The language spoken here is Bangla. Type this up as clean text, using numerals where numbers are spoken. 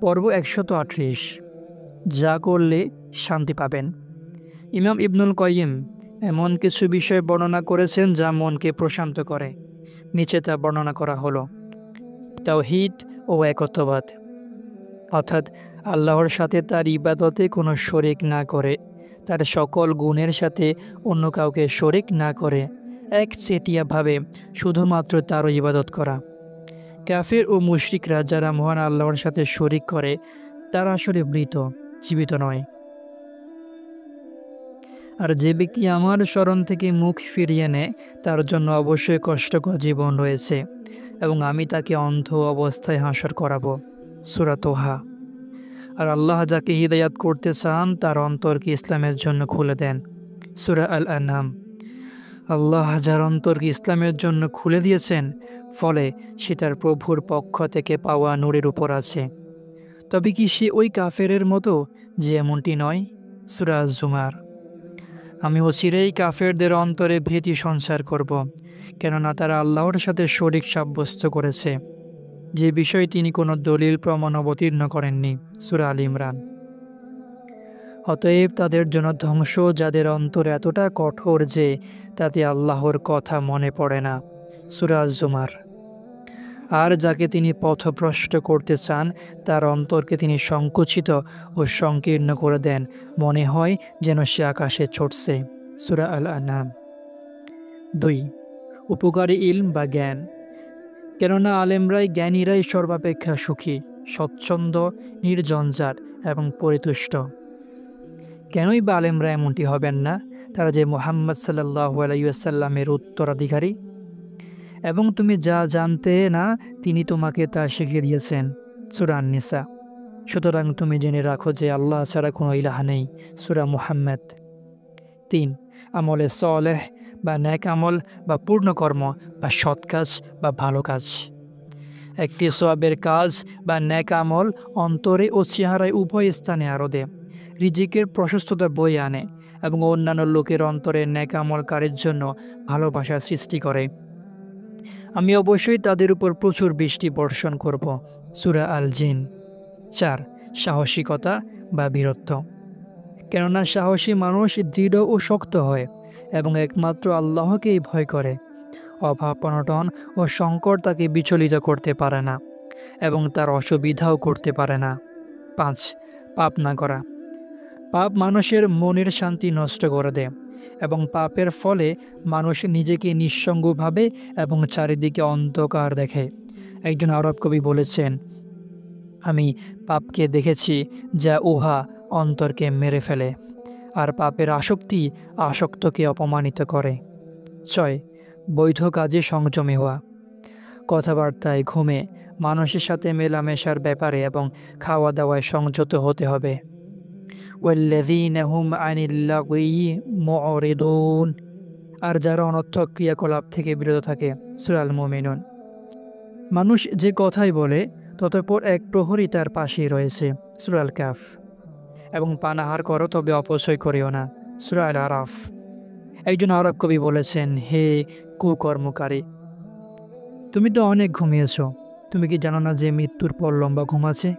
পর্ব ১৩৮। যা করলে শান্তি পাবেন। ইমাম ইবনুল কাইয়িম এমন কিছু বিষয় বর্ণনা করেছেন যা মনকে প্রশান্ত করে। নিচে তা বর্ণনা করা হলো। তাওহীদ ও একত্ববাদ, অর্থাৎ আল্লাহর সাথে তার ইবাদতে কোনো শরিক না করে, তার সকল গুণের সাথে অন্য কাউকে শরিক না করে একচেটিয়াভাবে শুধুমাত্র তারও ইবাদত করা। কাফির ও মুশরিকরা যারা মহান আল্লাহর সাথে শরিক করে তারা আসলে মৃত, জীবিত নয়। আর যে ব্যক্তি আমার স্মরণ থেকে মুখ ফিরিয়ে নেয় তার জন্য অবশ্যই কষ্টকর জীবন রয়েছে এবং আমি তাকে অন্ধ অবস্থায় হাসর করাবো। সূরা তোহা। আর আল্লাহ যাকে হিদায়াত করতে চান তার অন্তরকে ইসলামের জন্য খুলে দেন। সূরা আল আনআম। আল্লাহ যার অন্তরকে ইসলামের জন্য খুলে দিয়েছেন, ফলে সে তার প্রভুর পক্ষ থেকে পাওয়া নূরের উপর আছে। তবে কি সে ওই কাফেরের মতো যে এমনটি নয়? সূরা আজ-জুমার। আমি অচিরেই কাফেরদের অন্তরে ভীতি সঞ্চার করব, কেননা তারা আল্লাহর সাথে শরিক সাব্যস্ত করেছে, যে বিষয়ে তিনি কোনো দলিল প্রমাণ অবতীর্ণ করেননি। সূরা আল ইমরান। অতএব তাদের জন্য ধ্বংস, যাদের অন্তর এতটা কঠোর যে তাতে আল্লাহর কথা মনে পড়ে না। সূরা আজ-জুমার। আর যাকে তিনি পথভ্রষ্ট করতে চান তার অন্তরকে তিনি সংকুচিত ও সংকীর্ণ করে দেন, মনে হয় যেন সে আকাশে ছুটছে। সূরা আল আনআম। ২. উপকারী ইলম বা জ্ঞান। কেননা আলেমরাই, জ্ঞানীরাই সর্বাপেক্ষা সুখী, স্বচ্ছন্দ, নির্জঞ্জাট এবং পরিতুষ্ট। কেনই বা আলেমরা এমনটি হবেন না? তারা যে মুহাম্মদ সাল্লাল্লাহু আলাইহি ওয়াসাল্লামের উত্তরাধিকারী, এবং তুমি যা জানতে না তিনি তোমাকে তা শিখিয়ে দিয়েছেন। সূরা আন-নিসা। সুতরাং তুমি জেনে রাখো যে আল্লাহ ছাড়া কোনো ইলাহ নেই। সূরা মুহাম্মদ। ৩. আমলে সলেহ বা নেক আমল বা পূর্ণকর্ম বা সৎ কাজ বা ভালো কাজ। একটি সওয়াবের কাজ বা নেক আমল অন্তরে ও চেহারায় উভয় স্থানে আরোদে, রিজিকের প্রশস্ততা বয়ে আনে এবং অন্যান্য লোকের অন্তরে নেক আমলকারীর জন্য ভালোবাসা সৃষ্টি করে। আমি অবশ্যই তাদের উপর প্রচুর বৃষ্টি বর্ষণ করব। সূরা আল জিন। ৪. সাহসিকতা বা বীরত্ব। কেননা সাহসী মানুষ দৃঢ় ও শক্ত হয় এবং একমাত্র আল্লাহকেই ভয় করে। অভাব, অনটন ও সংকট তাকে বিচলিত করতে পারে না এবং তার অসুবিধাও করতে পারে না। ৫. পাপ না করা। পাপ মানুষের মনের শান্তি নষ্ট করে দেয় এবং পাপের ফলে মানুষ নিজেকে নিঃসঙ্গ ভাবে এবং চারিদিকে অন্ধকার দেখে। একজন আরব কবি বলেছেন, আমি পাপকে দেখেছি যা উহা অন্তরকে মেরে ফেলে, আর পাপের আসক্তি আসক্তকে অপমানিত করে। ৬. বৈধ কাজে সংযমী হওয়া। কথাবার্তায়, ঘুমে, মানুষের সাথে মেলামেশার ব্যাপারে এবং খাওয়া দাওয়ায় সংযত হতে হবে। ওয়াল্লাযীনা হুম আনিল লাগওয়ি মু'রিদুন। আর যারা অনর্থক ক্রিয়াকলাপ থেকে বিরত থাকে। সূরা আল মুমিনুন। মানুষ যে কথাই বলে ততপর এক প্রহরী তার পাশেই রয়েছে। সূরা আল কাহফ। এবং পানাহার করো তবে অপচয় করিও না। সূরা আল আরাফ। একজন আরব কবি বলেছেন, হে কুকর্মকারী, তুমি তো অনেক ঘুমিয়েছ, তুমি কি জানো না যে মৃত্যুর পর লম্বা ঘুম আছে?